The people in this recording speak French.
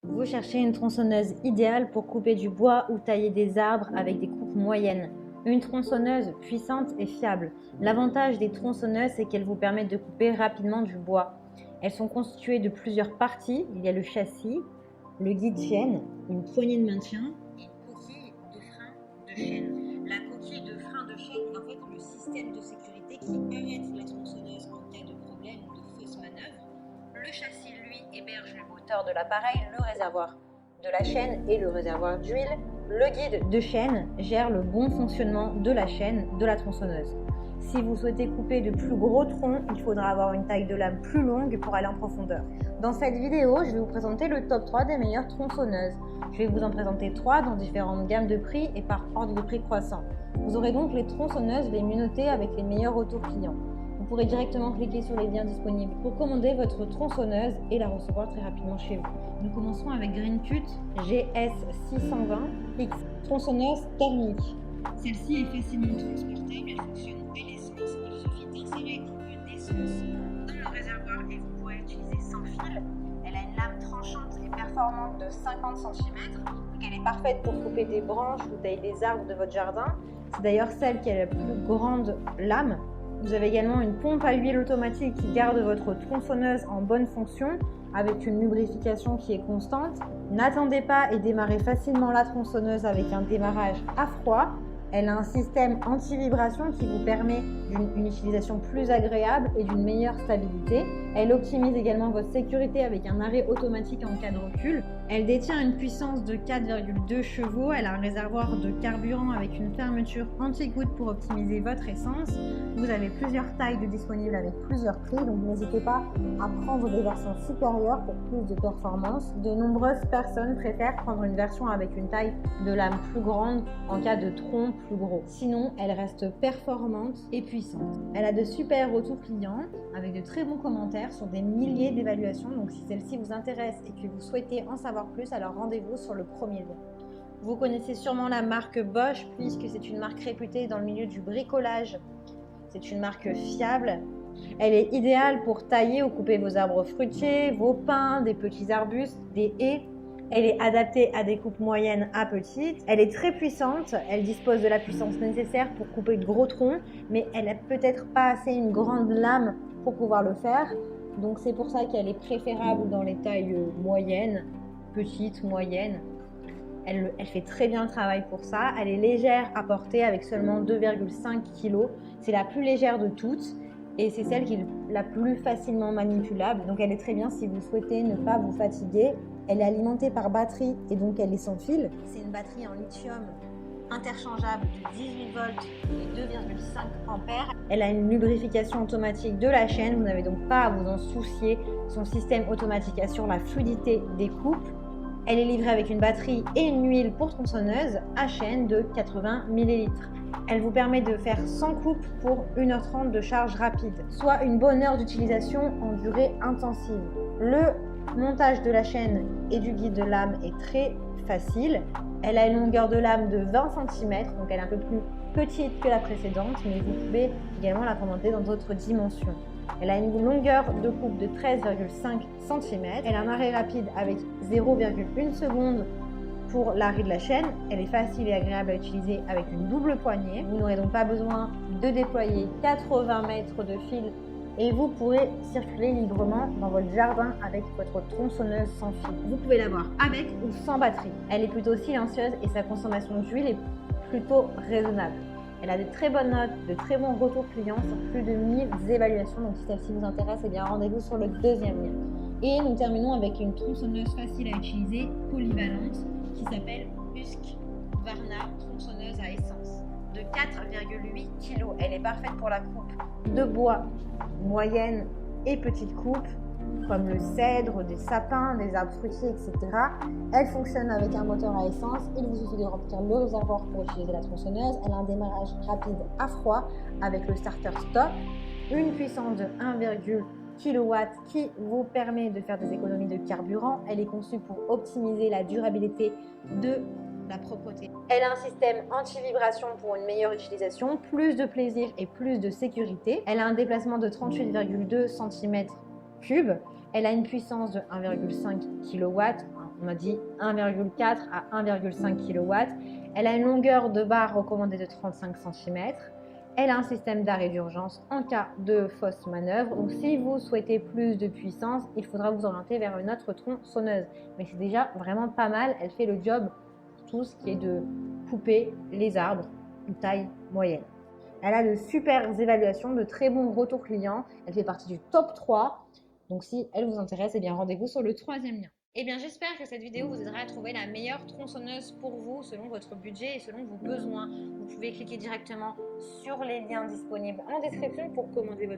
Vous cherchez une tronçonneuse idéale pour couper du bois ou tailler des arbres avec des coupes moyennes. Une tronçonneuse puissante et fiable. L'avantage des tronçonneuses, c'est qu'elles vous permettent de couper rapidement du bois. Elles sont constituées de plusieurs parties. Il y a le châssis, le guide chaîne, une poignée de maintien et une coquille de frein de chaîne. La coquille de frein de chaîne est en fait le système de sécurité qui arrête la tronçonneuse en cas de problème ou de fausse manœuvre. Le châssis, lui, héberge le moteur de l'appareil, le réservoir de la chaîne et le réservoir d'huile. Le guide de chaîne gère le bon fonctionnement de la chaîne de la tronçonneuse. Si vous souhaitez couper de plus gros troncs, il faudra avoir une taille de lame plus longue pour aller en profondeur. Dans cette vidéo, je vais vous présenter le top 3 des meilleures tronçonneuses. Je vais vous en présenter 3 dans différentes gammes de prix et par ordre de prix croissant. Vous aurez donc les tronçonneuses les mieux notées avec les meilleurs retours clients. Vous pourrez directement cliquer sur les liens disponibles pour commander votre tronçonneuse et la recevoir très rapidement chez vous. Nous commençons avec Greencut GS620X, tronçonneuse thermique. Celle-ci est facilement transportable, elle fonctionne à l'essence, il suffit d'insérer un peu d'essence dans le réservoir et vous pourrez l'utiliser sans fil. Elle a une lame tranchante et performante de 50 cm, donc elle est parfaite pour couper des branches ou tailler des arbres de votre jardin. C'est d'ailleurs celle qui a la plus grande lame. Vous avez également une pompe à huile automatique qui garde votre tronçonneuse en bonne fonction avec une lubrification qui est constante. N'attendez pas et démarrez facilement la tronçonneuse avec un démarrage à froid. Elle a un système anti-vibration qui vous permet une utilisation plus agréable et d'une meilleure stabilité. Elle optimise également votre sécurité avec un arrêt automatique en cas de recul. Elle détient une puissance de 4,2 chevaux. Elle a un réservoir de carburant avec une fermeture anti-goutte pour optimiser votre essence. Vous avez plusieurs tailles de disponibles avec plusieurs prix, donc n'hésitez pas à prendre des versions supérieures pour plus de performance. De nombreuses personnes préfèrent prendre une version avec une taille de lame plus grande en cas de tronc plus gros. Sinon, elle reste performante et puissante. Elle a de super retours clients avec de très bons commentaires sur des milliers d'évaluations. Donc si celle-ci vous intéresse et que vous souhaitez en savoir plus, alors rendez-vous sur le premier lien. Vous connaissez sûrement la marque Bosch puisque c'est une marque réputée dans le milieu du bricolage. C'est une marque fiable. Elle est idéale pour tailler ou couper vos arbres fruitiers, vos pins, des petits arbustes, des haies. Elle est adaptée à des coupes moyennes à petites. Elle est très puissante. Elle dispose de la puissance nécessaire pour couper de gros troncs, mais elle n'a peut-être pas assez une grande lame pour pouvoir le faire. Donc c'est pour ça qu'elle est préférable dans les tailles moyennes, petites, moyennes. Elle fait très bien le travail pour ça. Elle est légère à porter avec seulement 2,5 kg. C'est la plus légère de toutes et c'est celle qui est la plus facilement manipulable. Donc elle est très bien si vous souhaitez ne pas vous fatiguer. Elle est alimentée par batterie et donc elle est sans fil. C'est une batterie en lithium interchangeable de 18 volts et 2,5 ampères. Elle a une lubrification automatique de la chaîne. Vous n'avez donc pas à vous en soucier. Son système automatique assure la fluidité des coupes. Elle est livrée avec une batterie et une huile pour tronçonneuse à chaîne de 80 ml. Elle vous permet de faire 100 coupes pour 1h30 de charge rapide, soit une bonne heure d'utilisation en durée intensive. Le montage de la chaîne et du guide de lame est très facile. Elle a une longueur de lame de 20 cm, donc elle est un peu plus petite que la précédente, mais vous pouvez également la commander dans d'autres dimensions. Elle a une longueur de coupe de 13,5 cm. Elle a un arrêt rapide avec 0,1 seconde pour l'arrêt de la chaîne. Elle est facile et agréable à utiliser avec une double poignée. Vous n'aurez donc pas besoin de déployer 80 mètres de fil et vous pourrez circuler librement dans votre jardin avec votre tronçonneuse sans fil. Vous pouvez l'avoir avec ou sans batterie. Elle est plutôt silencieuse et sa consommation d'huile est plutôt raisonnable. Elle a de très bonnes notes, de très bons retours clients sur plus de 1000 évaluations. Donc si celle-ci vous intéresse, eh bien rendez-vous sur le deuxième lien. Et nous terminons avec une tronçonneuse facile à utiliser, polyvalente, qui s'appelle Husqvarna tronçonneuse à essence de 4,8 kg. Elle est parfaite pour la coupe de bois, moyenne et petite coupe, comme le cèdre, des sapins, des arbres fruitiers, etc. Elle fonctionne avec un moteur à essence. Il vous suffit de remplir le réservoir pour utiliser la tronçonneuse. Elle a un démarrage rapide à froid avec le starter stop. Une puissance de 1,1 kW qui vous permet de faire des économies de carburant. Elle est conçue pour optimiser la durabilité de la propreté. Elle a un système anti-vibration pour une meilleure utilisation, plus de plaisir et plus de sécurité. Elle a un déplacement de 38,2 cm3. Elle a une puissance de 1,5 kW, On a dit 1,4 à 1,5 kW. Elle a une longueur de barre recommandée de 35 cm. Elle a un système d'arrêt d'urgence en cas de fausse manœuvre. Donc si vous souhaitez plus de puissance, il faudra vous orienter vers une autre tronçonneuse. Mais c'est déjà vraiment pas mal. Elle fait le job pour tout ce qui est de couper les arbres de taille moyenne. Elle a de super évaluations, de très bons retours clients. Elle fait partie du top 3. Donc si elle vous intéresse, eh bien rendez-vous sur le 3e lien. Eh bien, j'espère que cette vidéo vous aidera à trouver la meilleure tronçonneuse pour vous, selon votre budget et selon vos besoins. Vous pouvez cliquer directement sur les liens disponibles en description pour commander votre